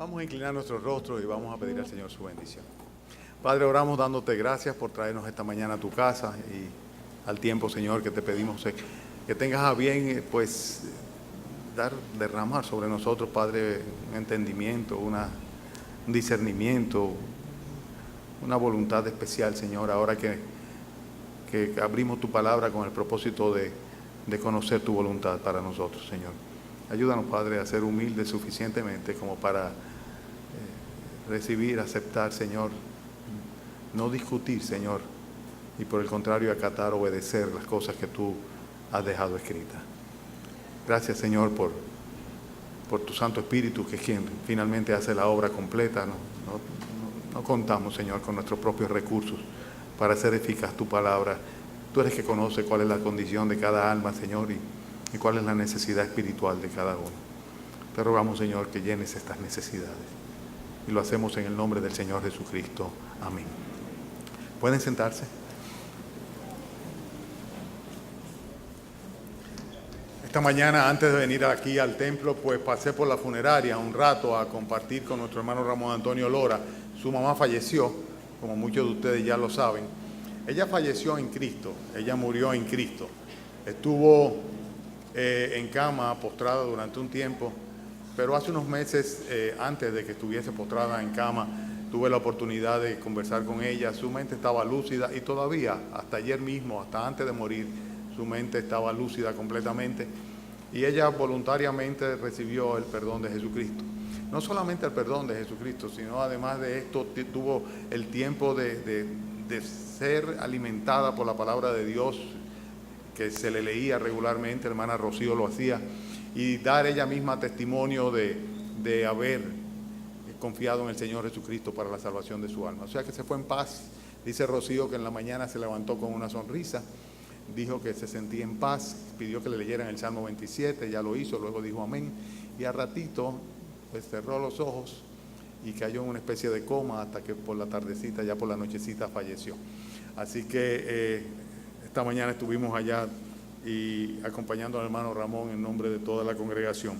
Vamos a inclinar nuestro rostro y vamos a pedir al Señor su bendición. Padre, oramos dándote gracias por traernos esta mañana a tu casa y al tiempo, Señor, que te pedimos que tengas a bien, pues, derramar sobre nosotros, Padre, un entendimiento, un discernimiento, una voluntad especial, Señor, ahora que abrimos tu palabra con el propósito de conocer tu voluntad para nosotros, Señor. Ayúdanos, Padre, a ser humildes suficientemente como para recibir, aceptar, Señor, no discutir, Señor, y por el contrario acatar, obedecer las cosas que tú has dejado escritas. Gracias, Señor, por tu Santo Espíritu, que es quien finalmente hace la obra completa. No contamos, Señor, con nuestros propios recursos para hacer eficaz tu palabra. Tú eres que conoce cuál es la condición de cada alma, Señor, y cuál es la necesidad espiritual de cada uno. Te rogamos, Señor, que llenes estas necesidades. Y lo hacemos en el nombre del Señor Jesucristo. Amén. ¿Pueden sentarse? Esta mañana, antes de venir aquí al templo, pues pasé por la funeraria un rato a compartir con nuestro hermano Ramón Antonio Lora. Su mamá falleció, como muchos de ustedes ya lo saben. Ella falleció en Cristo, ella murió en Cristo. Estuvo en cama, postrada durante un tiempo, pero hace unos meses, antes de que estuviese postrada en cama, tuve la oportunidad de conversar con ella. Su mente estaba lúcida y todavía, hasta ayer mismo, hasta antes de morir, su mente estaba lúcida completamente. Y ella voluntariamente recibió el perdón de Jesucristo. No solamente el perdón de Jesucristo, sino además de esto tuvo el tiempo de ser alimentada por la palabra de Dios, que se le leía regularmente, hermana Rocío lo hacía, y dar ella misma testimonio de haber confiado en el Señor Jesucristo para la salvación de su alma. O sea que se fue en paz. Dice Rocío que en la mañana se levantó con una sonrisa, dijo que se sentía en paz, pidió que le leyeran el Salmo 27, ya lo hizo, luego dijo amén, y a ratito pues cerró los ojos y cayó en una especie de coma hasta que por la tardecita, ya por la nochecita, falleció. Así que esta mañana estuvimos allá y acompañando al hermano Ramón en nombre de toda la congregación.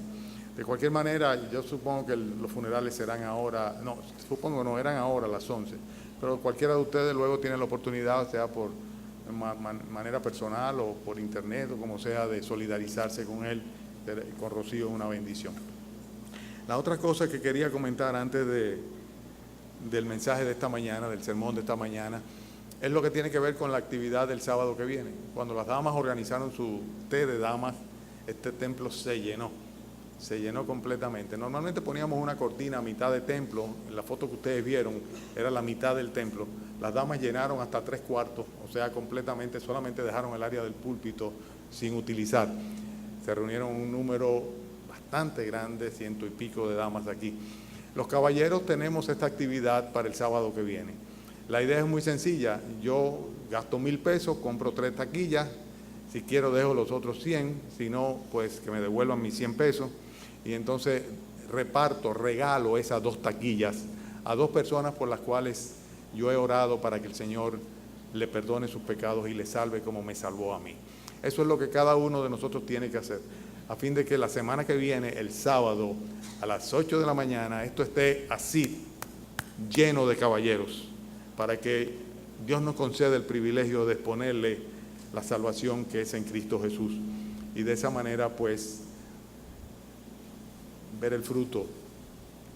De cualquier manera, yo supongo que los funerales serán ahora, eran ahora a las 11, pero cualquiera de ustedes luego tiene la oportunidad, sea por manera personal o por internet o como sea, de solidarizarse con él, con Rocío, es una bendición. La otra cosa que quería comentar antes del mensaje de esta mañana, del sermón de esta mañana, es lo que tiene que ver con la actividad del sábado que viene. Cuando las damas organizaron su té de damas, este templo se llenó completamente. Normalmente poníamos una cortina a mitad de templo, en la foto que ustedes vieron era la mitad del templo. Las damas llenaron hasta 3/4, o sea, completamente, solamente dejaron el área del púlpito sin utilizar. Se reunieron un número bastante grande, 100 y pico de damas aquí. Los caballeros tenemos esta actividad para el sábado que viene. La idea es muy sencilla. Yo gasto 1,000 pesos, compro 3 taquillas. Si quiero dejo los otros 100, si no, pues que me devuelvan mis 100 pesos. Y entonces regalo esas 2 taquillas a 2 personas por las cuales yo he orado para que el Señor le perdone sus pecados y le salve como me salvó a mí. Eso es lo que cada uno de nosotros tiene que hacer, a fin de que la semana que viene, el sábado, a las 8 de la mañana, esto esté así, lleno de caballeros, para que Dios nos conceda el privilegio de exponerle la salvación que es en Cristo Jesús. Y de esa manera, pues, ver el fruto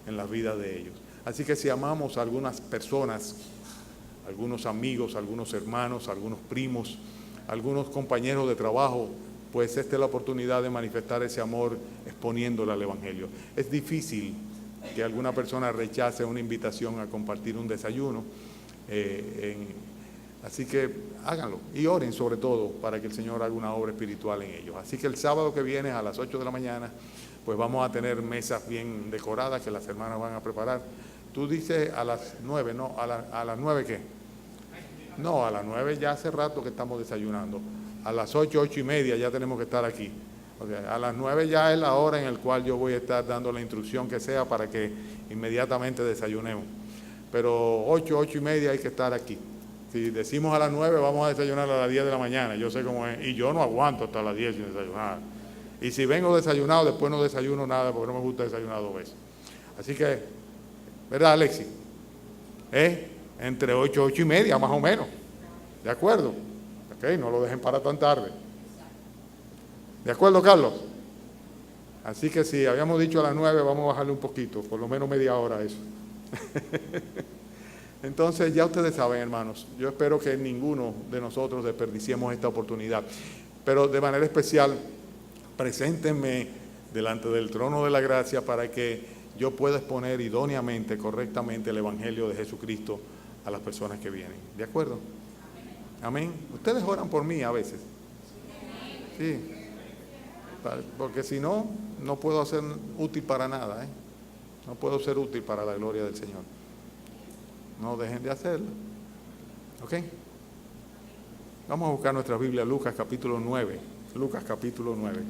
en la vida de ellos. Así que si amamos a algunas personas, algunos amigos, algunos hermanos, algunos primos, algunos compañeros de trabajo, pues esta es la oportunidad de manifestar ese amor exponiéndole al Evangelio. Es difícil que alguna persona rechace una invitación a compartir un desayuno, así que háganlo y oren sobre todo para que el Señor haga una obra espiritual en ellos. Así que el sábado que viene a las 8 de la mañana, pues vamos a tener mesas bien decoradas que las hermanas van a preparar. Tú dices a las 9, ¿no? ¿A las 9 qué? No, a las 9 ya hace rato que estamos desayunando. A las 8, 8 y media ya tenemos que estar aquí. Okay. A las 9 ya es la hora en la cual yo voy a estar dando la instrucción que sea para que inmediatamente desayunemos. Pero 8, 8 y media hay que estar aquí. Si decimos a las 9 vamos a desayunar a las 10 de la mañana, yo sé cómo es. Y yo no aguanto hasta las 10 sin desayunar. Y si vengo desayunado, después no desayuno nada porque no me gusta desayunar 2 veces. Así que, ¿verdad, Alexis? Entre 8 y 8 y media, más o menos. ¿De acuerdo? Ok, no lo dejen para tan tarde. ¿De acuerdo, Carlos? Así que si habíamos dicho a las 9, vamos a bajarle un poquito, por lo menos media hora a eso. Entonces, ya ustedes saben, hermanos, yo espero que ninguno de nosotros desperdiciemos esta oportunidad. Pero de manera especial, preséntenme delante del trono de la gracia para que yo pueda exponer idóneamente, correctamente el Evangelio de Jesucristo a las personas que vienen. ¿De acuerdo? Amén. Ustedes oran por mí a veces. Sí. Porque si no, no puedo ser útil para nada, ¿eh? No puedo ser útil para la gloria del Señor. No dejen de hacerlo. ¿Ok? Vamos a buscar nuestra Biblia, Lucas capítulo 9. Lucas capítulo 9.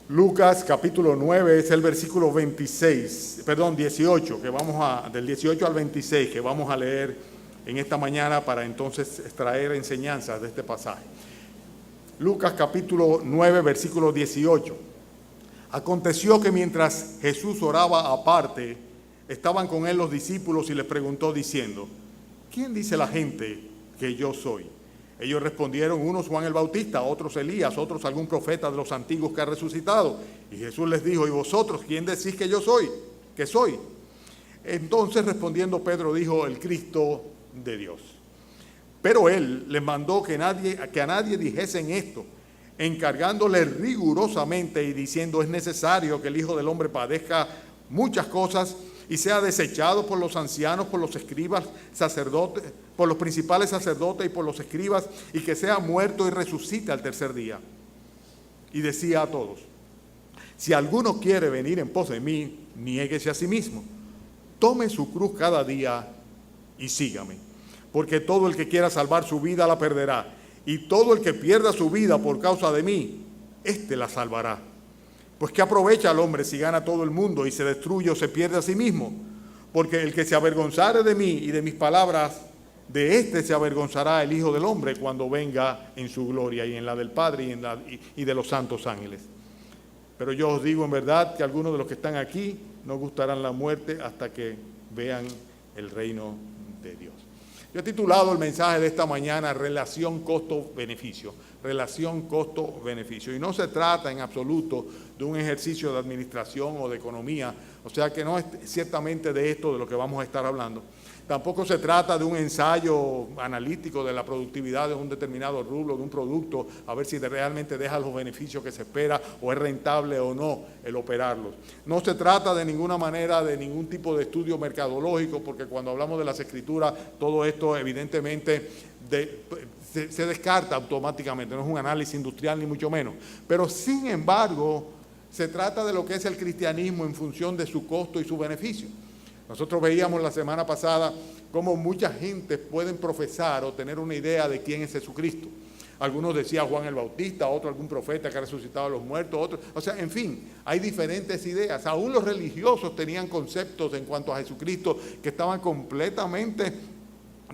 Lucas capítulo 9 es el versículo 18, que del 18 al 26, que vamos a leer en esta mañana para entonces extraer enseñanzas de este pasaje. Lucas capítulo 9, versículo 18. Aconteció que mientras Jesús oraba aparte, estaban con él los discípulos y les preguntó diciendo: ¿quién dice la gente que yo soy? Ellos respondieron, unos Juan el Bautista, otros Elías, otros algún profeta de los antiguos que ha resucitado. Y Jesús les dijo: ¿y vosotros quién decís que yo soy? ¿Que soy? Entonces respondiendo Pedro dijo: el Cristo de Dios. Pero él les mandó que a nadie dijesen esto, encargándole rigurosamente y diciendo: es necesario que el Hijo del Hombre padezca muchas cosas y sea desechado por los ancianos, por los escribas, sacerdotes, por los principales sacerdotes y por los escribas, y que sea muerto y resucite al tercer día. Y decía a todos: si alguno quiere venir en pos de mí, niéguese a sí mismo, tome su cruz cada día y sígame. Porque todo el que quiera salvar su vida la perderá, y todo el que pierda su vida por causa de mí, éste la salvará. Pues ¿qué aprovecha al hombre si gana todo el mundo y se destruye o se pierde a sí mismo? Porque el que se avergonzare de mí y de mis palabras, de éste se avergonzará el Hijo del Hombre cuando venga en su gloria y en la del Padre y de los santos ángeles. Pero yo os digo en verdad que algunos de los que están aquí no gustarán la muerte hasta que vean el reino de Dios. Yo he titulado el mensaje de esta mañana Relación costo-beneficio. Relación costo-beneficio. Y no se trata en absoluto de un ejercicio de administración o de economía. O sea que no es ciertamente de esto de lo que vamos a estar hablando. Tampoco se trata de un ensayo analítico de la productividad de un determinado rubro, de un producto, a ver si realmente deja los beneficios que se espera o es rentable o no el operarlos. No se trata de ninguna manera de ningún tipo de estudio mercadológico, porque cuando hablamos de las escrituras, todo esto evidentemente se descarta automáticamente, no es un análisis industrial ni mucho menos. Pero sin embargo, se trata de lo que es el cristianismo en función de su costo y su beneficio. Nosotros veíamos la semana pasada cómo mucha gente pueden profesar o tener una idea de quién es Jesucristo. Algunos decían Juan el Bautista, otro algún profeta que ha resucitado a los muertos, otros. O sea, en fin, hay diferentes ideas. Aún los religiosos tenían conceptos en cuanto a Jesucristo que estaban completamente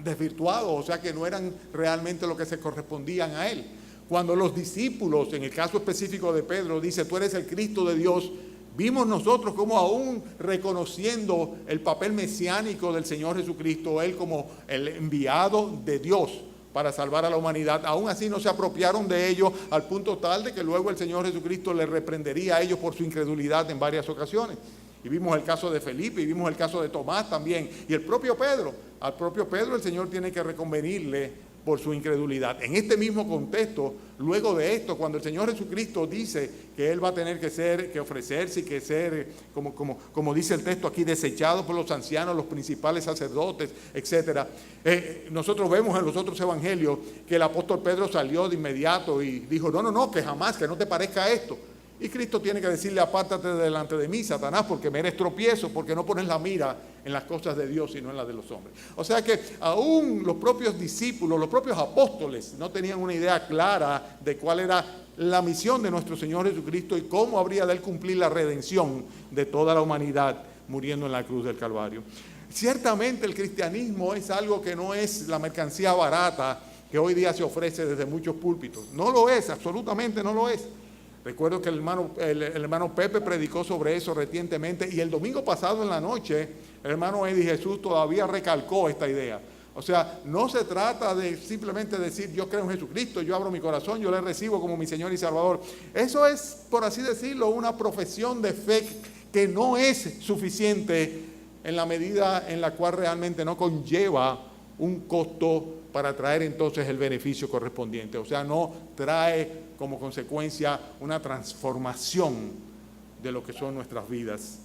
desvirtuados, o sea que no eran realmente lo que se correspondían a él. Cuando los discípulos, en el caso específico de Pedro, dice: tú eres el Cristo de Dios, vimos nosotros como aún reconociendo el papel mesiánico del Señor Jesucristo, él como el enviado de Dios para salvar a la humanidad, aún así no se apropiaron de ello al punto tal de que luego el Señor Jesucristo les reprendería a ellos por su incredulidad en varias ocasiones. Y vimos el caso de Felipe, y vimos el caso de Tomás también, y el propio Pedro. Al propio Pedro el Señor tiene que reconvenirle por su incredulidad. En este mismo contexto, luego de esto, cuando el Señor Jesucristo dice que Él va a tener que ofrecerse y que ser, como dice el texto aquí, desechado por los ancianos, los principales sacerdotes, etc. Nosotros vemos en los otros evangelios que el apóstol Pedro salió de inmediato y dijo: no, que jamás, que no te parezca esto. Y Cristo tiene que decirle: apártate delante de mí, Satanás, porque me eres tropiezo, porque no pones la mira en las cosas de Dios, sino en las de los hombres. O sea que aún los propios discípulos, los propios apóstoles, no tenían una idea clara de cuál era la misión de nuestro Señor Jesucristo y cómo habría de Él cumplir la redención de toda la humanidad muriendo en la cruz del Calvario. Ciertamente el cristianismo es algo que no es la mercancía barata que hoy día se ofrece desde muchos púlpitos. No lo es, absolutamente no lo es. Recuerdo que el hermano Pepe predicó sobre eso recientemente, y el domingo pasado en la noche el hermano Eddie Jesús todavía recalcó esta idea. O sea, no se trata de simplemente decir yo creo en Jesucristo, yo abro mi corazón, yo le recibo como mi Señor y Salvador. Eso es, por así decirlo, una profesión de fe que no es suficiente en la medida en la cual realmente no conlleva un costo para traer entonces el beneficio correspondiente. O sea, no trae como consecuencia una transformación de lo que son nuestras vidas.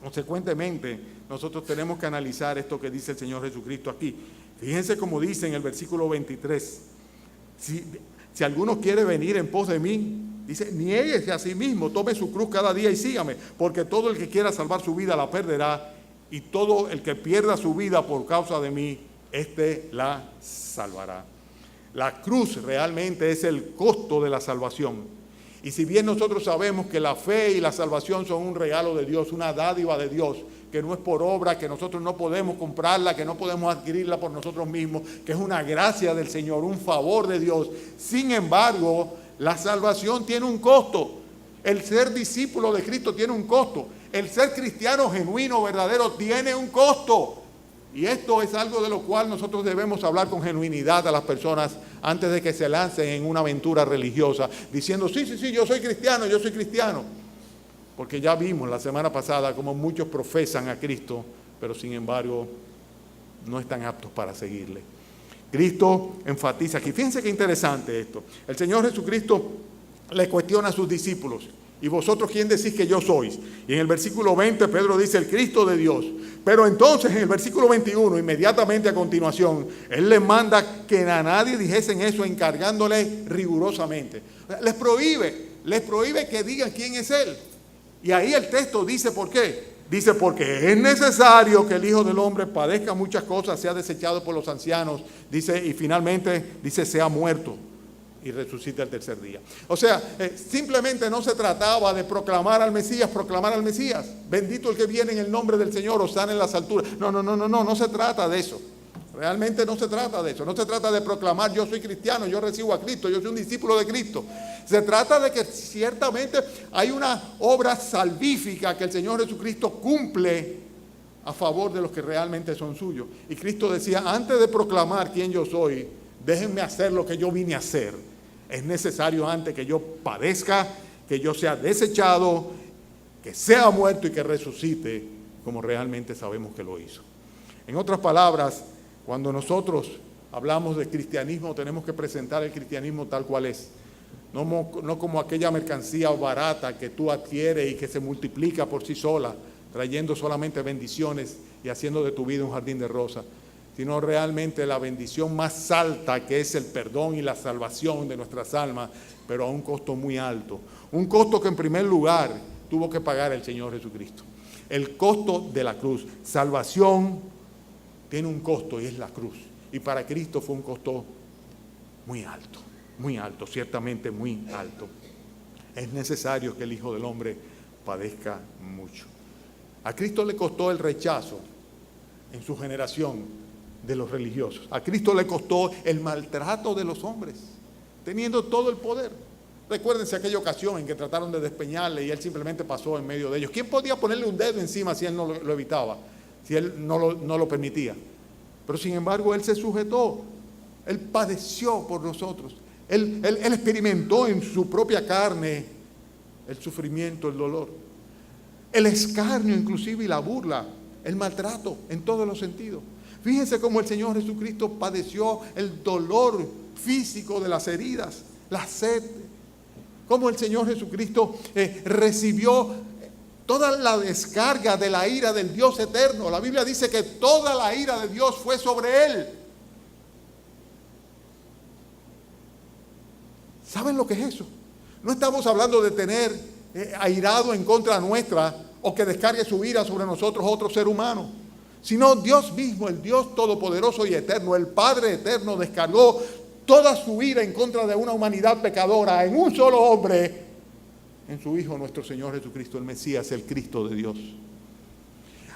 Consecuentemente, nosotros tenemos que analizar esto que dice el Señor Jesucristo aquí. Fíjense cómo dice en el versículo 23, si alguno quiere venir en pos de mí, dice, niéguese a sí mismo, tome su cruz cada día y sígame, porque todo el que quiera salvar su vida la perderá, y todo el que pierda su vida por causa de mí, éste la salvará. La cruz realmente es el costo de la salvación. Y si bien nosotros sabemos que la fe y la salvación son un regalo de Dios, una dádiva de Dios, que no es por obra, que nosotros no podemos comprarla, que no podemos adquirirla por nosotros mismos, que es una gracia del Señor, un favor de Dios. Sin embargo, la salvación tiene un costo. El ser discípulo de Cristo tiene un costo. El ser cristiano genuino, verdadero, tiene un costo. Y esto es algo de lo cual nosotros debemos hablar con genuinidad a las personas antes de que se lancen en una aventura religiosa, diciendo, sí, yo soy cristiano. Porque ya vimos la semana pasada cómo muchos profesan a Cristo, pero sin embargo no están aptos para seguirle. Cristo enfatiza aquí. Fíjense qué interesante esto. El Señor Jesucristo le cuestiona a sus discípulos. ¿Y vosotros quién decís que yo sois? Y en el versículo 20 Pedro dice el Cristo de Dios. Pero entonces en el versículo 21, inmediatamente a continuación, Él les manda que a nadie dijesen eso, encargándole rigurosamente. Les prohíbe que digan quién es Él. Y ahí el texto dice ¿por qué? Dice porque es necesario que el Hijo del Hombre padezca muchas cosas, sea desechado por los ancianos, dice, y finalmente dice sea muerto y resucita el tercer día. O sea, simplemente no se trataba de proclamar al Mesías, bendito el que viene en el nombre del Señor, hosana en las alturas. No se trata de eso. Realmente no se trata de eso. No se trata de proclamar yo soy cristiano, yo recibo a Cristo, yo soy un discípulo de Cristo. Se trata de que ciertamente hay una obra salvífica que el Señor Jesucristo cumple a favor de los que realmente son suyos. Y Cristo decía, antes de proclamar quién yo soy, déjenme hacer lo que yo vine a hacer. Es necesario antes que yo padezca, que yo sea desechado, que sea muerto y que resucite, como realmente sabemos que lo hizo. En otras palabras, cuando nosotros hablamos de cristianismo, tenemos que presentar el cristianismo tal cual es. No como aquella mercancía barata que tú adquieres y que se multiplica por sí sola, trayendo solamente bendiciones y haciendo de tu vida un jardín de rosas, sino realmente la bendición más alta, que es el perdón y la salvación de nuestras almas, pero a un costo muy alto. Un costo que en primer lugar tuvo que pagar el Señor Jesucristo. El costo de la cruz. Salvación tiene un costo y es la cruz. Y para Cristo fue un costo muy alto, ciertamente muy alto. Es necesario que el Hijo del Hombre padezca mucho. A Cristo le costó el rechazo en su generación de los religiosos. A Cristo le costó el maltrato de los hombres, teniendo todo el poder. Recuérdense aquella ocasión en que trataron de despeñarle y él simplemente pasó en medio de ellos. ¿Quién podía ponerle un dedo encima si él no lo evitaba? Si él no lo permitía. Pero sin embargo, él se sujetó. Él padeció por nosotros. Él experimentó en su propia carne el sufrimiento, el dolor, el escarnio inclusive y la burla, el maltrato en todos los sentidos. Fíjense cómo el Señor Jesucristo padeció el dolor físico de las heridas, la sed. Cómo el Señor Jesucristo recibió toda la descarga de la ira del Dios eterno. La Biblia dice que toda la ira de Dios fue sobre Él. ¿Saben lo que es eso? No estamos hablando de tener airado en contra nuestra o que descargue su ira sobre nosotros otro ser humano, sino Dios mismo, el Dios todopoderoso y eterno, el Padre eterno, descargó toda su ira en contra de una humanidad pecadora en un solo hombre, en su Hijo nuestro Señor Jesucristo, el Mesías, el Cristo de Dios.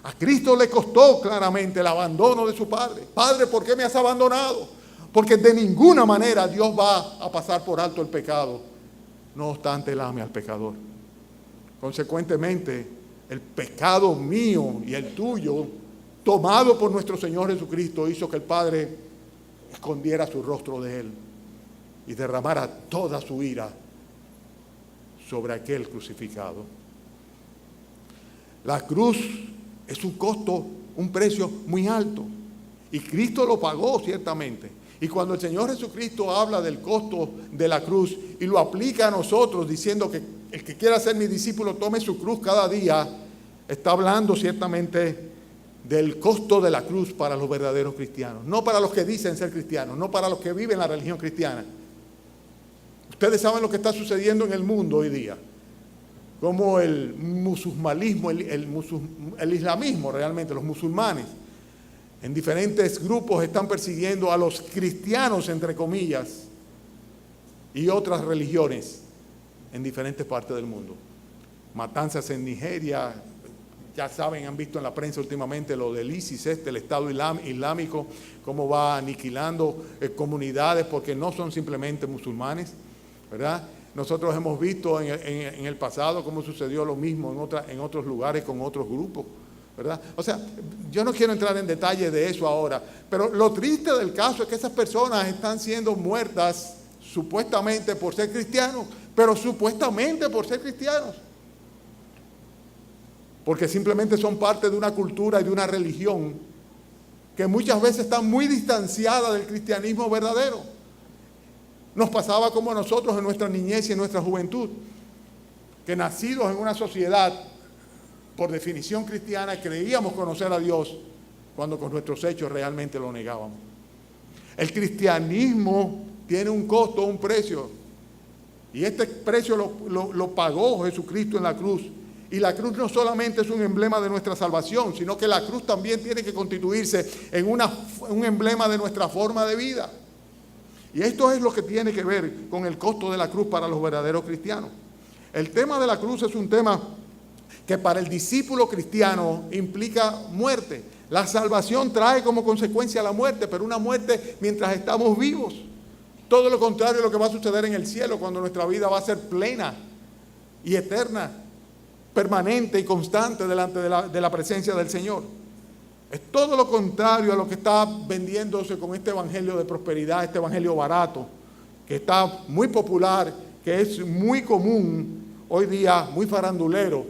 A Cristo le costó claramente el abandono de su Padre. Padre, ¿por qué me has abandonado? Porque de ninguna manera Dios va a pasar por alto el pecado. No obstante, Él ama al pecador. Consecuentemente, el pecado mío y el tuyo, tomado por nuestro Señor Jesucristo, hizo que el Padre escondiera su rostro de Él y derramara toda su ira sobre aquel crucificado. La cruz es un costo, un precio muy alto. Y Cristo lo pagó ciertamente. Y cuando el Señor Jesucristo habla del costo de la cruz y lo aplica a nosotros diciendo que el que quiera ser mi discípulo tome su cruz cada día, está hablando ciertamente del costo de la cruz para los verdaderos cristianos. No para los que dicen ser cristianos, no para los que viven la religión cristiana. Ustedes saben lo que está sucediendo en el mundo hoy día. Como el musulmanismo, el islamismo realmente, los musulmanes, en diferentes grupos están persiguiendo a los cristianos, entre comillas, y otras religiones en diferentes partes del mundo. Matanzas en Nigeria, ya saben, han visto en la prensa últimamente lo del ISIS, el Estado Islámico, cómo va aniquilando comunidades porque no son simplemente musulmanes, ¿verdad? Nosotros hemos visto en el pasado cómo sucedió lo mismo en otros lugares con otros grupos, ¿verdad? O sea, yo no quiero entrar en detalle de eso ahora, pero lo triste del caso es que esas personas están siendo muertas supuestamente por ser cristianos, pero supuestamente por ser cristianos, porque simplemente son parte de una cultura y de una religión que muchas veces está muy distanciada del cristianismo verdadero. Nos pasaba como a nosotros en nuestra niñez y en nuestra juventud, que nacidos en una sociedad por definición cristiana creíamos conocer a Dios cuando con nuestros hechos realmente lo negábamos. El cristianismo tiene un costo, un precio, y este precio lo pagó Jesucristo en la cruz. Y la cruz no solamente es un emblema de nuestra salvación, sino que la cruz también tiene que constituirse en un emblema de nuestra forma de vida. Y esto es lo que tiene que ver con el costo de la cruz para los verdaderos cristianos. El tema de la cruz es un tema que para el discípulo cristiano implica muerte. La salvación trae como consecuencia la muerte, pero una muerte mientras estamos vivos. Todo lo contrario de lo que va a suceder en el cielo, cuando nuestra vida va a ser plena y eterna, permanente y constante delante de la presencia del Señor. Es todo lo contrario a lo que está vendiéndose con este evangelio de prosperidad, este evangelio barato, que está muy popular, que es muy común hoy día, muy farandulero,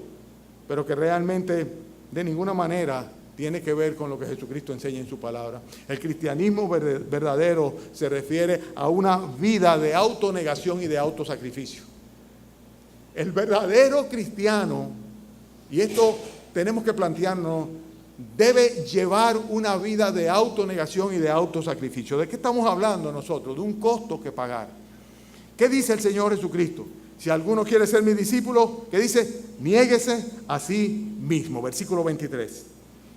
pero que realmente de ninguna manera tiene que ver con lo que Jesucristo enseña en su palabra. El cristianismo verdadero se refiere a una vida de autonegación y de autosacrificio. El verdadero cristiano, y esto tenemos que plantearnos, debe llevar una vida de autonegación y de autosacrificio. ¿De qué estamos hablando nosotros? De un costo que pagar. ¿Qué dice el Señor Jesucristo? Si alguno quiere ser mi discípulo, ¿qué dice? Niéguese a sí mismo. Versículo 23.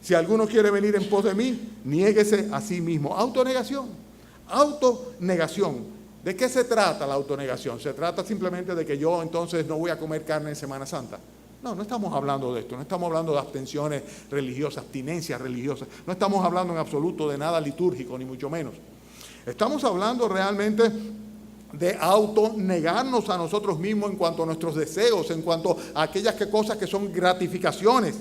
Si alguno quiere venir en pos de mí, niéguese a sí mismo. Autonegación. Autonegación. ¿De qué se trata la autonegación? ¿Se trata simplemente de que yo entonces no voy a comer carne en Semana Santa? No, no estamos hablando de esto, no estamos hablando de abstenciones religiosas, abstinencias religiosas, no estamos hablando en absoluto de nada litúrgico, ni mucho menos. Estamos hablando realmente de autonegarnos a nosotros mismos en cuanto a nuestros deseos, en cuanto a aquellas cosas que son gratificaciones.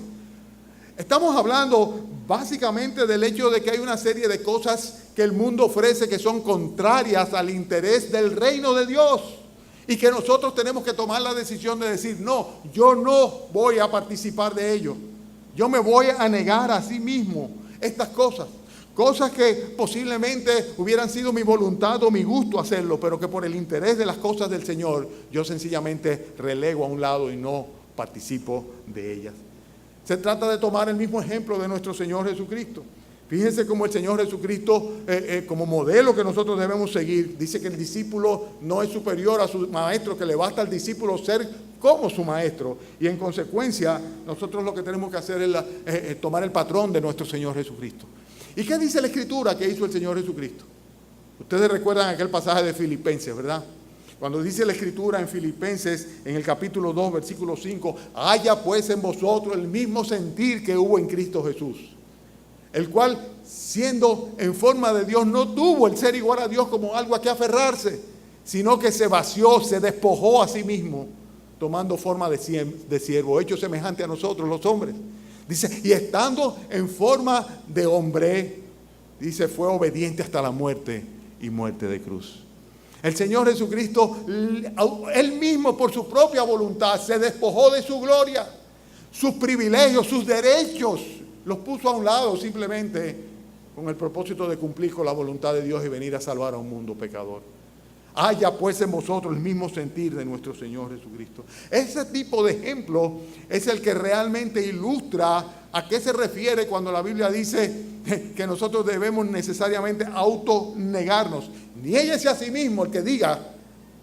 Estamos hablando básicamente del hecho de que hay una serie de cosas que el mundo ofrece que son contrarias al interés del reino de Dios. Y que nosotros tenemos que tomar la decisión de decir, no, yo no voy a participar de ello. Yo me voy a negar a sí mismo estas cosas. Cosas que posiblemente hubieran sido mi voluntad o mi gusto hacerlo, pero que por el interés de las cosas del Señor, yo sencillamente relego a un lado y no participo de ellas. Se trata de tomar el mismo ejemplo de nuestro Señor Jesucristo. Fíjense cómo el Señor Jesucristo, como modelo que nosotros debemos seguir, dice que el discípulo no es superior a su maestro, que le basta al discípulo ser como su maestro. Y en consecuencia, nosotros lo que tenemos que hacer es tomar el patrón de nuestro Señor Jesucristo. ¿Y qué dice la Escritura que hizo el Señor Jesucristo? Ustedes recuerdan aquel pasaje de Filipenses, ¿verdad? Cuando dice la Escritura en Filipenses, en el capítulo 2, versículo 5, haya pues en vosotros el mismo sentir que hubo en Cristo Jesús. el cual, siendo en forma de Dios, no tuvo el ser igual a Dios como algo a que aferrarse, sino que se vació, se despojó a sí mismo, tomando forma de siervo, hecho semejante a nosotros los hombres. Dice, y estando en forma de hombre, dice, fue obediente hasta la muerte y muerte de cruz. El Señor Jesucristo, Él mismo por su propia voluntad, se despojó de su gloria, sus privilegios, sus derechos, los puso a un lado simplemente con el propósito de cumplir con la voluntad de Dios y venir a salvar a un mundo pecador. Haya pues en vosotros el mismo sentir de nuestro Señor Jesucristo. Ese tipo de ejemplo es el que realmente ilustra a qué se refiere cuando la Biblia dice que nosotros debemos necesariamente autonegarnos. Niéguese a sí mismo el que diga,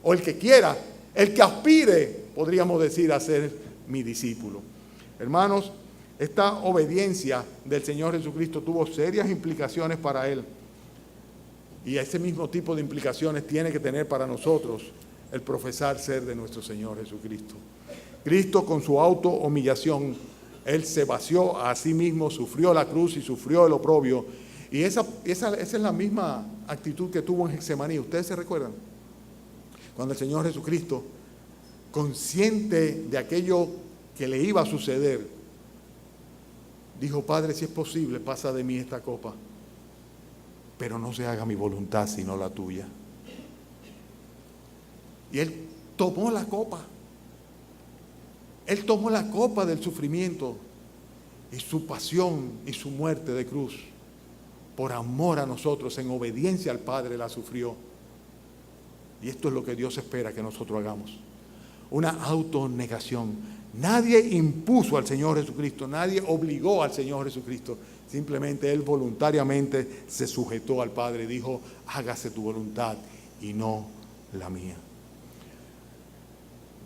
o el que quiera, el que aspire, podríamos decir, a ser mi discípulo. Hermanos, esta obediencia del Señor Jesucristo tuvo serias implicaciones para Él. Y ese mismo tipo de implicaciones tiene que tener para nosotros el profesar ser de nuestro Señor Jesucristo. Cristo, con su autohumillación, Él se vació a sí mismo, sufrió la cruz y sufrió el oprobio. Y esa es la misma actitud que tuvo en Getsemaní. ¿Ustedes se recuerdan? Cuando el Señor Jesucristo, consciente de aquello que le iba a suceder, dijo, Padre, si es posible, pasa de mí esta copa, pero no se haga mi voluntad sino la tuya. Y Él tomó la copa. Él tomó la copa del sufrimiento y su pasión y su muerte de cruz. Por amor a nosotros, en obediencia al Padre, la sufrió. Y esto es lo que Dios espera que nosotros hagamos. Una autonegación. Nadie impuso al Señor Jesucristo, nadie obligó al Señor Jesucristo. Simplemente Él voluntariamente se sujetó al Padre y dijo, hágase tu voluntad y no la mía.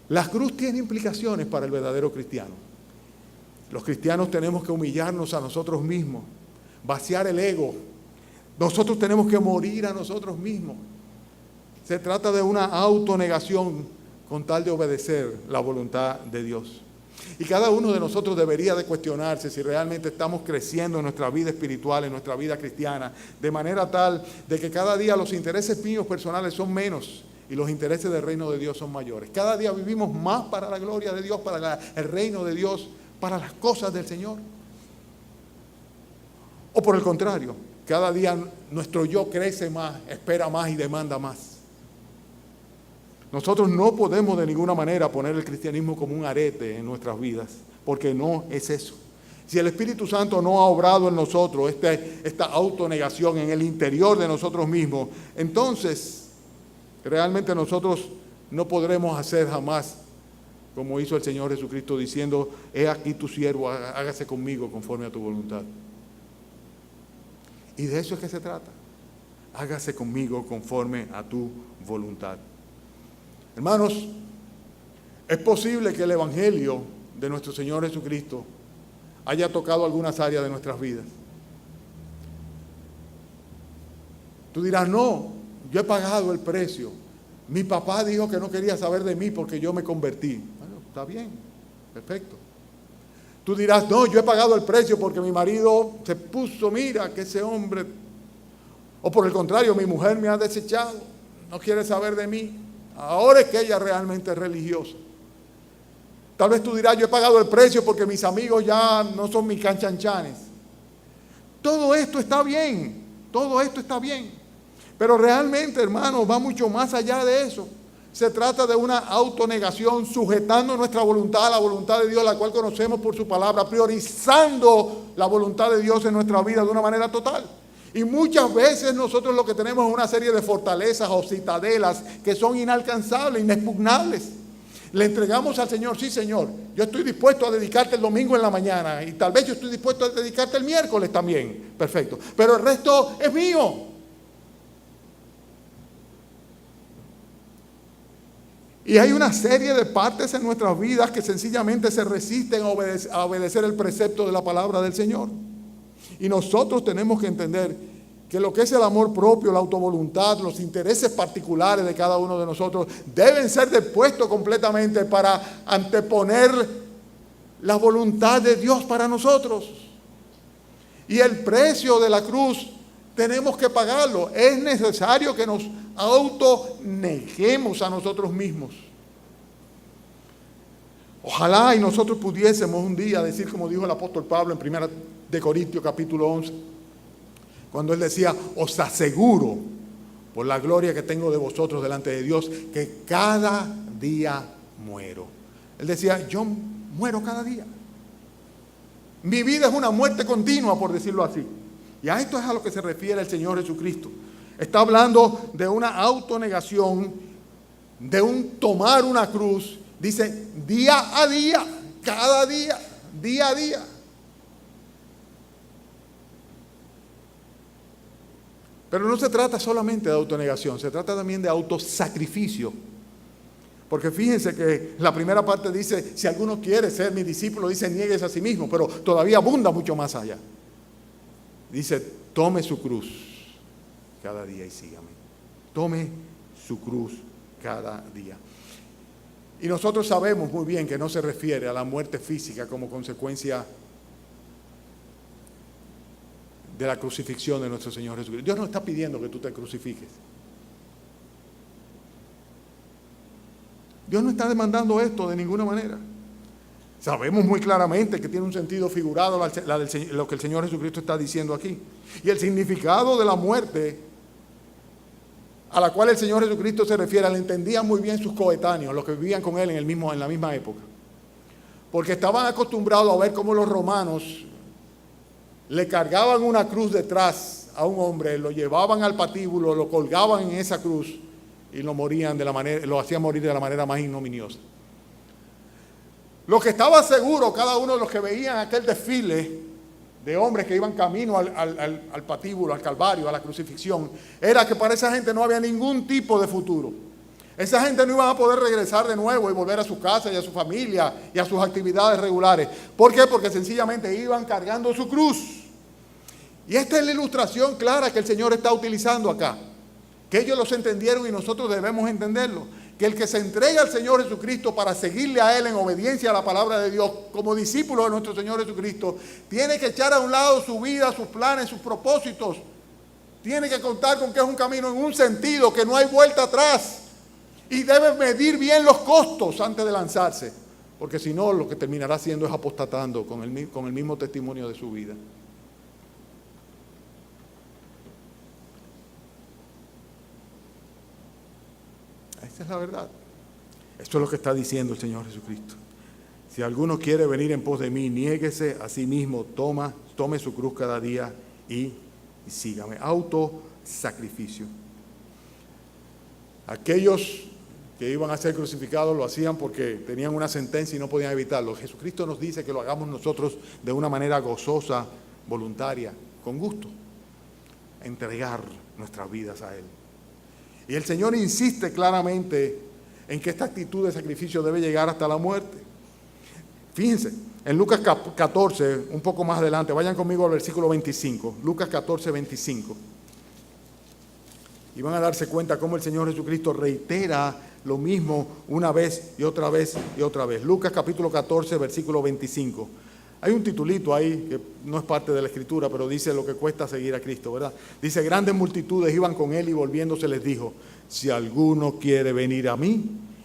La cruz tiene implicaciones para el verdadero cristiano. Los cristianos tenemos que humillarnos a nosotros mismos, vaciar el ego. Nosotros tenemos que morir a nosotros mismos. Se trata de una autonegación con tal de obedecer la voluntad de Dios. Y cada uno de nosotros debería de cuestionarse si realmente estamos creciendo en nuestra vida espiritual, en nuestra vida cristiana, de manera tal de que cada día los intereses míos personales son menos y los intereses del reino de Dios son mayores. Cada día vivimos más para la gloria de Dios, para el reino de Dios, para las cosas del Señor. O por el contrario, cada día nuestro yo crece más, espera más y demanda más. Nosotros no podemos de ninguna manera poner el cristianismo como un arete en nuestras vidas, porque no es eso. Si el Espíritu Santo no ha obrado en nosotros esta autonegación en el interior de nosotros mismos, entonces realmente nosotros no podremos hacer jamás como hizo el Señor Jesucristo diciendo, he aquí tu siervo, hágase conmigo conforme a tu voluntad. Y de eso es que se trata. Hágase conmigo conforme a tu voluntad. Hermanos, es posible que el Evangelio de nuestro Señor Jesucristo haya tocado algunas áreas de nuestras vidas. Tú dirás, no, yo he pagado el precio. Mi papá dijo que no quería saber de mí porque yo me convertí. Bueno, está bien, perfecto. Tú dirás, no, yo he pagado el precio porque mi marido se puso, mira, que ese hombre... O por el contrario, mi mujer me ha desechado, no quiere saber de mí. Ahora es que ella realmente es religiosa. Tal vez tú dirás, yo he pagado el precio porque mis amigos ya no son mis canchanchanes. Todo esto está bien, todo esto está bien. Pero realmente, hermanos, va mucho más allá de eso. Se trata de una autonegación, sujetando nuestra voluntad a la voluntad de Dios, la cual conocemos por su palabra, priorizando la voluntad de Dios en nuestra vida de una manera total. Y muchas veces nosotros lo que tenemos es una serie de fortalezas o citadelas que son inalcanzables, inexpugnables. Le entregamos al Señor, sí Señor, yo estoy dispuesto a dedicarte el domingo en la mañana y tal vez yo estoy dispuesto a dedicarte el miércoles también, perfecto, pero el resto es mío. Y hay una serie de partes en nuestras vidas que sencillamente se resisten a obedecer el precepto de la palabra del Señor. Y nosotros tenemos que entender que lo que es el amor propio, la autovoluntad, los intereses particulares de cada uno de nosotros deben ser depuestos completamente para anteponer la voluntad de Dios para nosotros. Y el precio de la cruz tenemos que pagarlo. Es necesario que nos autoneguemos a nosotros mismos. Ojalá y nosotros pudiésemos un día decir, como dijo el apóstol Pablo en 1 de Corintios capítulo 11, cuando él decía, os aseguro por la gloria que tengo de vosotros delante de Dios, que cada día muero. Él decía, yo muero cada día. Mi vida es una muerte continua, por decirlo así. Y a esto es a lo que se refiere el Señor Jesucristo. Está hablando de una autonegación, de un tomar una cruz. Dice, día a día, cada día, día a día. Pero no se trata solamente de autonegación, se trata también de autosacrificio. Porque fíjense que la primera parte dice, si alguno quiere ser mi discípulo, dice, niéguese a sí mismo, pero todavía abunda mucho más allá. Dice, tome su cruz cada día y sígame. Tome su cruz cada día. Y nosotros sabemos muy bien que no se refiere a la muerte física como consecuencia de la crucifixión de nuestro Señor Jesucristo. Dios no está pidiendo que tú te crucifiques. Dios no está demandando esto de ninguna manera. Sabemos muy claramente que tiene un sentido figurado lo que el Señor Jesucristo está diciendo aquí. Y el significado de la muerte a la cual el Señor Jesucristo se refiere, le entendían muy bien sus coetáneos, los que vivían con Él en la misma época. Porque estaban acostumbrados a ver cómo los romanos le cargaban una cruz detrás a un hombre, lo llevaban al patíbulo, lo colgaban en esa cruz y lo hacían morir de la manera más ignominiosa. Lo que estaba seguro cada uno de los que veían aquel desfile de hombres que iban camino al patíbulo, al calvario, a la crucifixión, era que para esa gente no había ningún tipo de futuro. Esa gente no iba a poder regresar de nuevo y volver a su casa y a su familia y a sus actividades regulares. ¿Por qué? Porque sencillamente iban cargando su cruz. Y esta es la ilustración clara que el Señor está utilizando acá. Que ellos los entendieron y nosotros debemos entenderlo. Que el que se entrega al Señor Jesucristo para seguirle a Él en obediencia a la palabra de Dios, como discípulo de nuestro Señor Jesucristo, tiene que echar a un lado su vida, sus planes, sus propósitos. Tiene que contar con que es un camino en un sentido, que no hay vuelta atrás. Y debe medir bien los costos antes de lanzarse. Porque si no, lo que terminará haciendo es apostatando con el mismo testimonio de su vida. Esa es la verdad. Esto es lo que está diciendo el Señor Jesucristo. Si alguno quiere venir en pos de mí, niéguese a sí mismo, tome su cruz cada día y sígame. Autosacrificio. Aquellos que iban a ser crucificados lo hacían porque tenían una sentencia y no podían evitarlo. Jesucristo nos dice que lo hagamos nosotros de una manera gozosa, voluntaria, con gusto. Entregar nuestras vidas a Él. Y el Señor insiste claramente en que esta actitud de sacrificio debe llegar hasta la muerte. Fíjense, en Lucas 14, un poco más adelante, vayan conmigo al versículo 25, Lucas 14, 25. Y van a darse cuenta cómo el Señor Jesucristo reitera lo mismo una vez y otra vez y otra vez. Lucas capítulo 14, versículo 25. Hay un titulito ahí que no es parte de la escritura, pero dice lo que cuesta seguir a Cristo, ¿verdad? Dice, grandes multitudes iban con Él y volviéndose les dijo, si alguno quiere venir a mí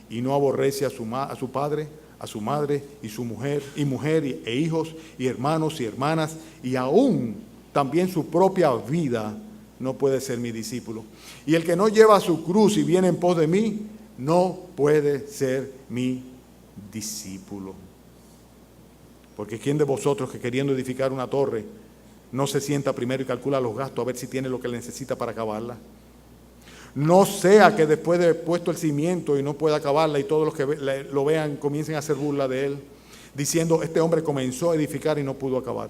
y no aborrece a su padre, a su madre y su mujer e hijos y hermanos y hermanas y aún también su propia vida, no puede ser mi discípulo. Y el que no lleva su cruz y viene en pos de mí, no puede ser mi discípulo. Porque ¿quién de vosotros que queriendo edificar una torre no se sienta primero y calcula los gastos a ver si tiene lo que le necesita para acabarla? No sea que después de puesto el cimiento y no pueda acabarla y todos los que lo vean comiencen a hacer burla de él, diciendo, este hombre comenzó a edificar y no pudo acabar.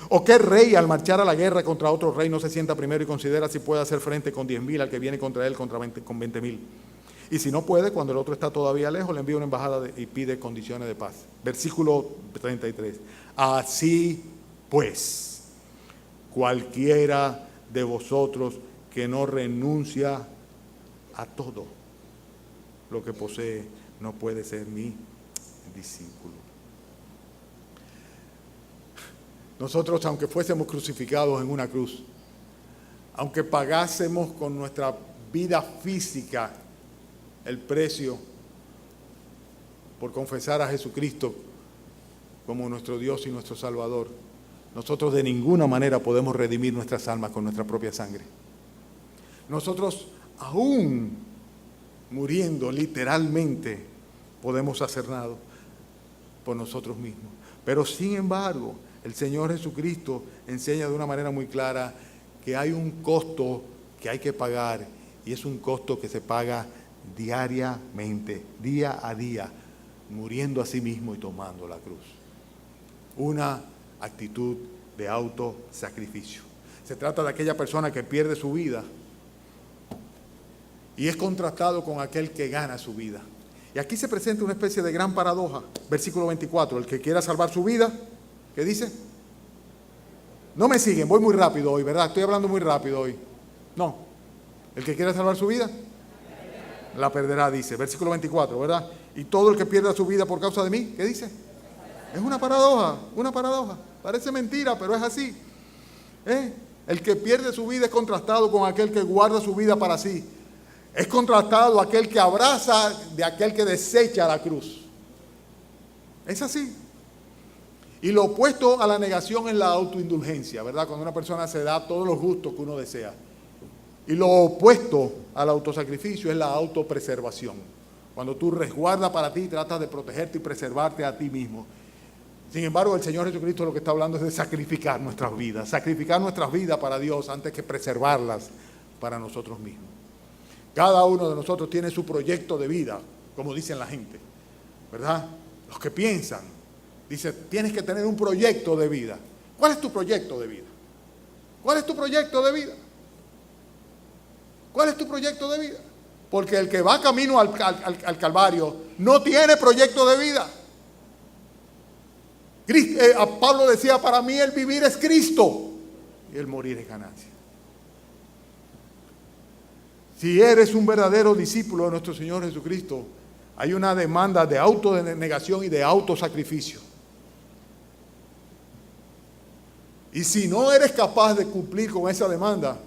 ¿O qué rey al marchar a la guerra contra otro rey no se sienta primero y considera si puede hacer frente con 10,000 al que viene contra él con 20,000? Y si no puede, cuando el otro está todavía lejos, le envía una embajada y pide condiciones de paz. Versículo 33. Así pues, cualquiera de vosotros que no renuncia a todo lo que posee, no puede ser mi discípulo. Nosotros, aunque fuésemos crucificados en una cruz, aunque pagásemos con nuestra vida física el precio por confesar a Jesucristo como nuestro Dios y nuestro Salvador, nosotros de ninguna manera podemos redimir nuestras almas con nuestra propia sangre. Nosotros, aún muriendo literalmente, podemos hacer nada por nosotros mismos. Pero sin embargo, el Señor Jesucristo enseña de una manera muy clara que hay un costo que hay que pagar, y es un costo que se paga diariamente, día a día, muriendo a sí mismo y tomando la cruz. Una actitud de autosacrificio. Se trata de aquella persona que pierde su vida y es contrastado con aquel que gana su vida. Y aquí se presenta una especie de gran paradoja. Versículo 24, el que quiera salvar su vida, ¿qué dice? No me siguen, voy muy rápido hoy, ¿verdad? Estoy hablando muy rápido hoy. No, el que quiera salvar su vida, la perderá, dice. Versículo 24, ¿verdad? Y todo el que pierda su vida por causa de mí, ¿qué dice? Es una paradoja, una paradoja. Parece mentira, pero es así. El que pierde su vida es contrastado con aquel que guarda su vida para sí. Es contrastado aquel que abraza de aquel que desecha la cruz. Es así. Y lo opuesto a la negación es la autoindulgencia, ¿verdad? Cuando una persona se da todos los gustos que uno desea. Y lo opuesto al autosacrificio es la autopreservación. Cuando tú resguardas para ti, tratas de protegerte y preservarte a ti mismo. Sin embargo, el Señor Jesucristo lo que está hablando es de sacrificar nuestras vidas para Dios antes que preservarlas para nosotros mismos. Cada uno de nosotros tiene su proyecto de vida, como dicen la gente, ¿verdad? Los que piensan, dice, tienes que tener un proyecto de vida. ¿Cuál es tu proyecto de vida? ¿Cuál es tu proyecto de vida? ¿Cuál es tu proyecto de vida? Porque el que va camino al Calvario no tiene proyecto de vida. Pablo decía, para mí el vivir es Cristo y el morir es ganancia. Si eres un verdadero discípulo de nuestro Señor Jesucristo, hay una demanda de autodenegación y de autosacrificio. Y si no eres capaz de cumplir con esa demanda,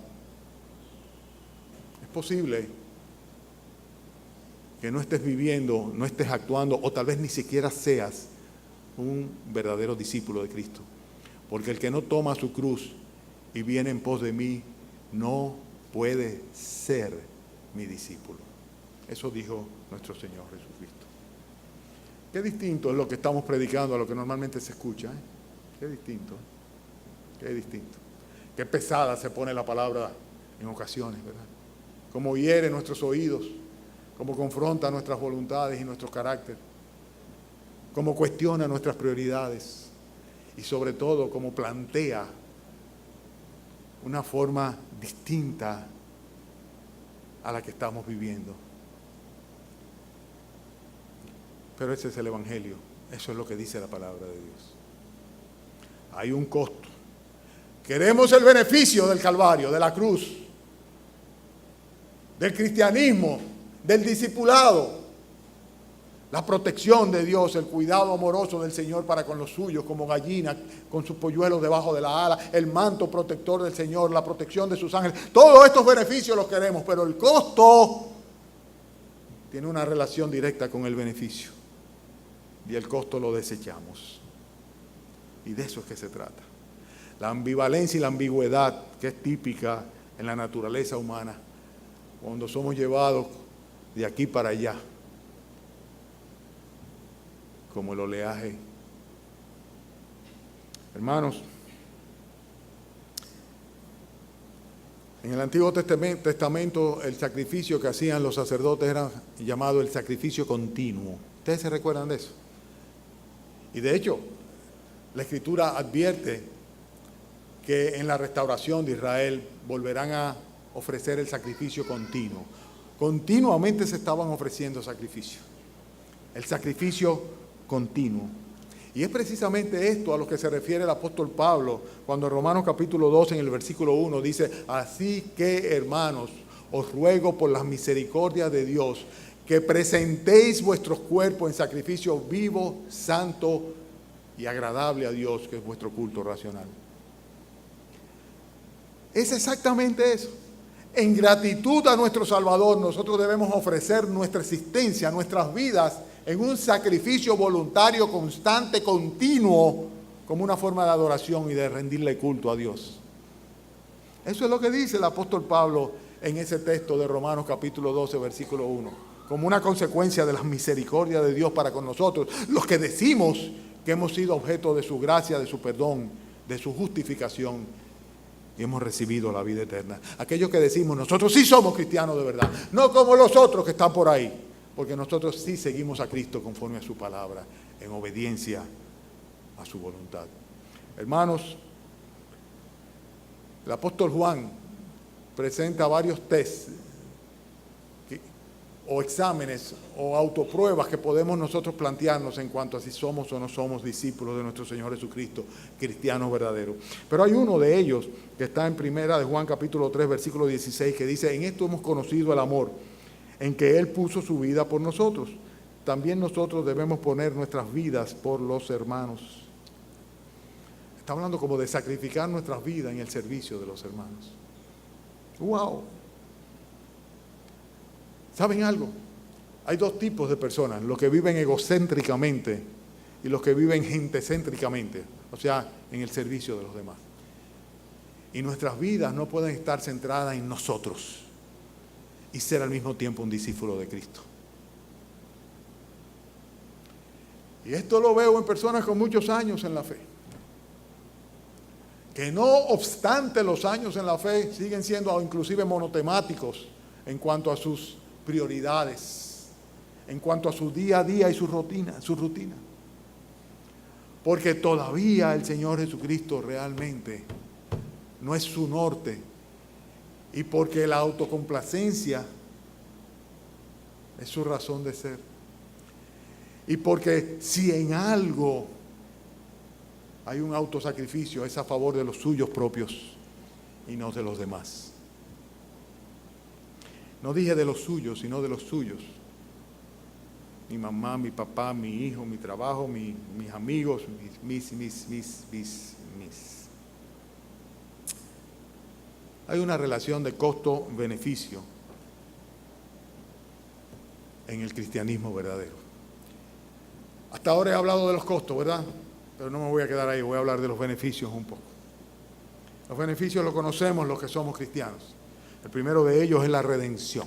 es posible que no estés viviendo, no estés actuando, o tal vez ni siquiera seas un verdadero discípulo de Cristo. Porque el que no toma su cruz y viene en pos de mí, no puede ser mi discípulo. Eso dijo nuestro Señor Jesucristo. Qué distinto es lo que estamos predicando a lo que normalmente se escucha, ¿eh? Qué distinto, qué distinto. Qué pesada se pone la palabra en ocasiones, ¿verdad? Cómo hiere nuestros oídos, cómo confronta nuestras voluntades y nuestro carácter, cómo cuestiona nuestras prioridades y sobre todo cómo plantea una forma distinta a la que estamos viviendo. Pero ese es el Evangelio, eso es lo que dice la palabra de Dios. Hay un costo. Queremos el beneficio del Calvario, de la cruz, del cristianismo, del discipulado, la protección de Dios, el cuidado amoroso del Señor para con los suyos, como gallina con sus polluelos debajo de la ala, el manto protector del Señor, la protección de sus ángeles. Todos estos beneficios los queremos, pero el costo tiene una relación directa con el beneficio. Y el costo lo desechamos. Y de eso es que se trata. La ambivalencia y la ambigüedad que es típica en la naturaleza humana, cuando somos llevados de aquí para allá, como el oleaje. Hermanos, en el Antiguo Testamento el sacrificio que hacían los sacerdotes era llamado el sacrificio continuo. ¿Ustedes se recuerdan de eso? Y de hecho, la Escritura advierte que en la restauración de Israel volverán a ofrecer el sacrificio continuo. Continuamente se estaban ofreciendo sacrificios. El sacrificio continuo. Y es precisamente esto a lo que se refiere el apóstol Pablo cuando en Romanos capítulo 2 en el versículo 1 dice: así que, hermanos, os ruego por las misericordias de Dios que presentéis vuestros cuerpos en sacrificio vivo, santo y agradable a Dios, que es vuestro culto racional. Es exactamente eso. En gratitud a nuestro Salvador, nosotros debemos ofrecer nuestra existencia, nuestras vidas, en un sacrificio voluntario, constante, continuo, como una forma de adoración y de rendirle culto a Dios. Eso es lo que dice el apóstol Pablo en ese texto de Romanos capítulo 12, versículo 1. Como una consecuencia de las misericordias de Dios para con nosotros, los que decimos que hemos sido objeto de su gracia, de su perdón, de su justificación y hemos recibido la vida eterna. Aquellos que decimos, nosotros sí somos cristianos de verdad, no como los otros que están por ahí, porque nosotros sí seguimos a Cristo conforme a su palabra, en obediencia a su voluntad. Hermanos, el apóstol Juan presenta varios tests o exámenes o autopruebas que podemos nosotros plantearnos en cuanto a si somos o no somos discípulos de nuestro Señor Jesucristo, cristianos verdaderos. Pero hay uno de ellos que está en primera de Juan capítulo 3, versículo 16, que dice, en esto hemos conocido el amor, en que Él puso su vida por nosotros. También nosotros debemos poner nuestras vidas por los hermanos. Está hablando como de sacrificar nuestras vidas en el servicio de los hermanos. ¡Wow! ¿Saben algo? Hay dos tipos de personas, los que viven egocéntricamente y los que viven gentecéntricamente, o sea, en el servicio de los demás. Y nuestras vidas no pueden estar centradas en nosotros y ser al mismo tiempo un discípulo de Cristo. Y esto lo veo en personas con muchos años en la fe, que no obstante los años en la fe siguen siendo inclusive monotemáticos en cuanto a sus prioridades, en cuanto a su día a día y su rutina. Porque todavía el Señor Jesucristo realmente no es su norte, y porque la autocomplacencia es su razón de ser. Y porque si en algo hay un autosacrificio, es a favor de los suyos propios y no de los demás. No dije de los suyos, sino de los suyos. Mi mamá, mi papá, mi hijo, mi trabajo, mis amigos, mis. Hay una relación de costo-beneficio en el cristianismo verdadero. Hasta ahora he hablado de los costos, ¿verdad? Pero no me voy a quedar ahí, voy a hablar de los beneficios un poco. Los beneficios los conocemos los que somos cristianos. El primero de ellos es la redención.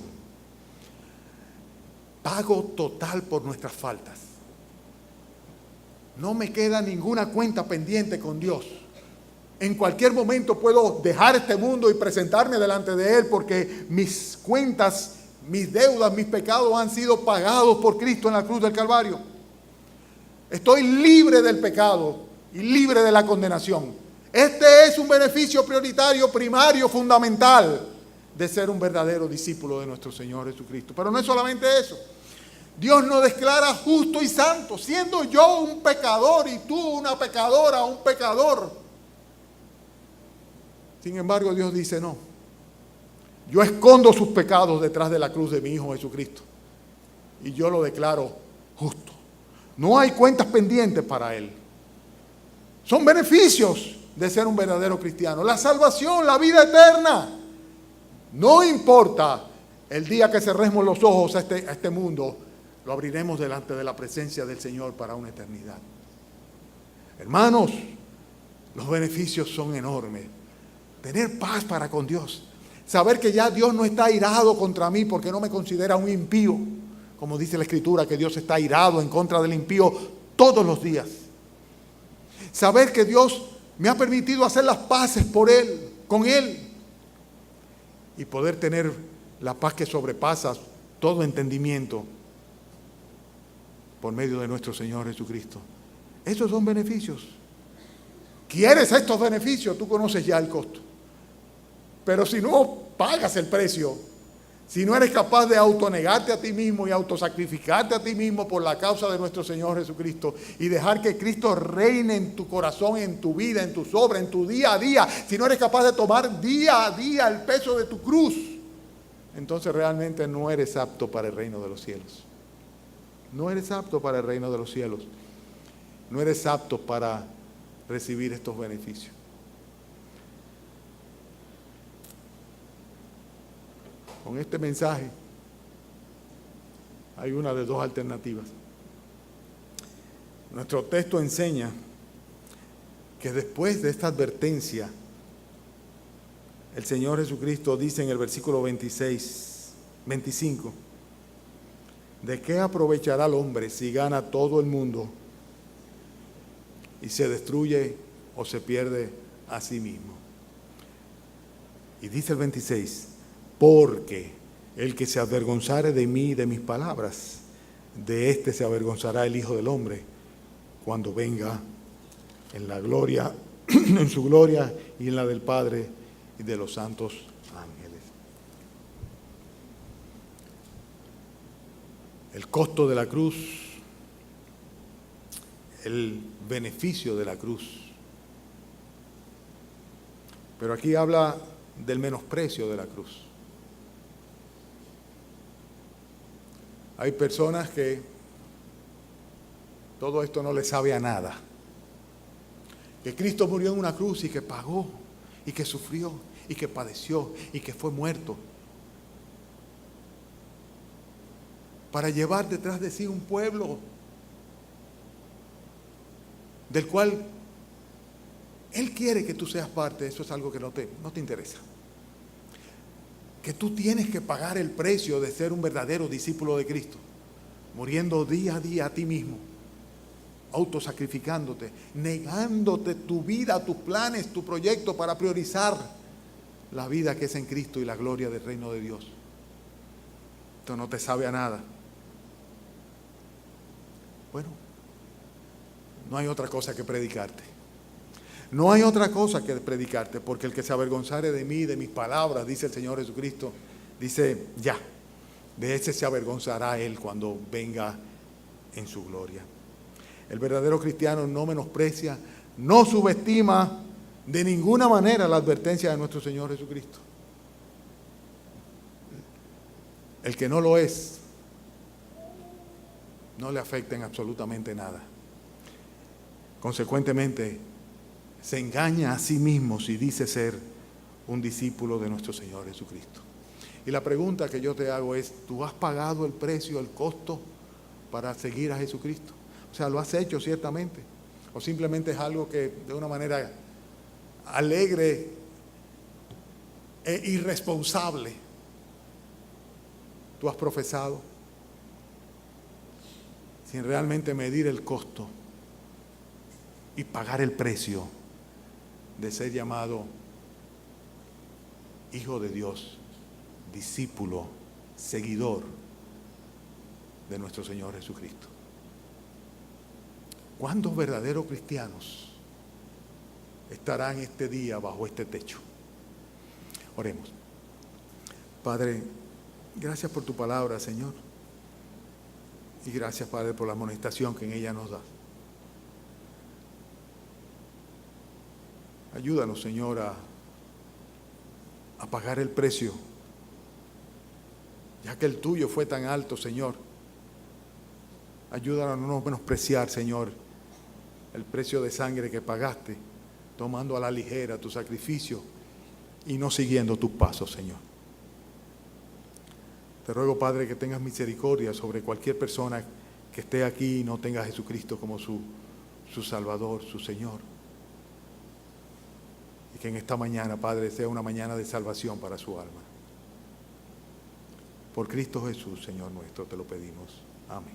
Pago total por nuestras faltas. No me queda ninguna cuenta pendiente con Dios. En cualquier momento puedo dejar este mundo y presentarme delante de Él porque mis cuentas, mis deudas, mis pecados han sido pagados por Cristo en la cruz del Calvario. Estoy libre del pecado y libre de la condenación. Este es un beneficio prioritario, primario, fundamental de ser un verdadero discípulo de nuestro Señor Jesucristo. Pero no es solamente eso. Dios nos declara justo y santo, siendo yo un pecador y tú una pecadora, un pecador. Sin embargo, Dios dice no. Yo escondo sus pecados detrás de la cruz de mi Hijo Jesucristo y yo lo declaro justo. No hay cuentas pendientes para Él. Son beneficios de ser un verdadero cristiano. La salvación, la vida eterna. No importa el día que cerremos los ojos a este mundo, lo abriremos delante de la presencia del Señor para una eternidad. Hermanos, los beneficios son enormes. Tener paz para con Dios. Saber que ya Dios no está irado contra mí porque no me considera un impío. Como dice la Escritura, que Dios está irado en contra del impío todos los días. Saber que Dios me ha permitido hacer las paces por Él, con Él. Y poder tener la paz que sobrepasa todo entendimiento por medio de nuestro Señor Jesucristo. Esos son beneficios. ¿Quieres estos beneficios? Tú conoces ya el costo. Pero si no pagas el precio, si no eres capaz de autonegarte a ti mismo y autosacrificarte a ti mismo por la causa de nuestro Señor Jesucristo y dejar que Cristo reine en tu corazón, en tu vida, en tus obras, en tu día a día, si no eres capaz de tomar día a día el peso de tu cruz, entonces realmente no eres apto para el reino de los cielos. No eres apto para el reino de los cielos. no eres apto para recibir estos beneficios. Con este mensaje hay una de dos alternativas. Nuestro texto enseña que después de esta advertencia, el Señor Jesucristo dice en el versículo 25, ¿de qué aprovechará el hombre si gana todo el mundo y se destruye o se pierde a sí mismo? Y dice el 26, porque el que se avergonzare de mí y de mis palabras, de éste se avergonzará el Hijo del Hombre cuando venga en la gloria, en su gloria y en la del Padre y de los santos ángeles. El costo de la cruz, el beneficio de la cruz. Pero aquí habla del menosprecio de la cruz. Hay personas que todo esto no les sabe a nada. Que Cristo murió en una cruz y que pagó, y que sufrió, y que padeció, y que fue muerto, para llevar detrás de sí un pueblo del cual Él quiere que tú seas parte. Eso es algo que no te interesa. Que tú tienes que pagar el precio de ser un verdadero discípulo de Cristo, muriendo día a día a ti mismo, autosacrificándote, negándote tu vida, tus planes, tu proyecto para priorizar la vida que es en Cristo y la gloria del reino de Dios. Esto no te sabe a nada. Bueno, no hay otra cosa que predicarte. No hay otra cosa que predicarte, porque el que se avergonzare de mí, de mis palabras, dice el Señor Jesucristo, dice ya, de ese se avergonzará Él cuando venga en su gloria. El verdadero cristiano no menosprecia, no subestima de ninguna manera la advertencia de nuestro Señor Jesucristo. El que no lo es, no le afecta en absolutamente nada. Consecuentemente, se engaña a sí mismo si dice ser un discípulo de nuestro Señor Jesucristo. Y la pregunta que yo te hago es, ¿tú has pagado el precio, el costo para seguir a Jesucristo? O sea, ¿lo has hecho ciertamente? ¿O simplemente es algo que de una manera alegre e irresponsable tú has profesado, sin realmente medir el costo y pagar el precio de ser llamado hijo de Dios, discípulo, seguidor de nuestro Señor Jesucristo? ¿Cuántos verdaderos cristianos estarán este día bajo este techo? Oremos. Padre, gracias por tu palabra, Señor. Y gracias, Padre, por la amonestación que en ella nos da. Ayúdanos, Señor, a pagar el precio, ya que el tuyo fue tan alto, Señor. Ayúdanos a no menospreciar, Señor, el precio de sangre que pagaste, tomando a la ligera tu sacrificio y no siguiendo tus pasos, Señor. Te ruego, Padre, que tengas misericordia sobre cualquier persona que esté aquí y no tenga a Jesucristo como su Salvador, su Señor. Y que en esta mañana, Padre, sea una mañana de salvación para su alma. Por Cristo Jesús, Señor nuestro, te lo pedimos. Amén.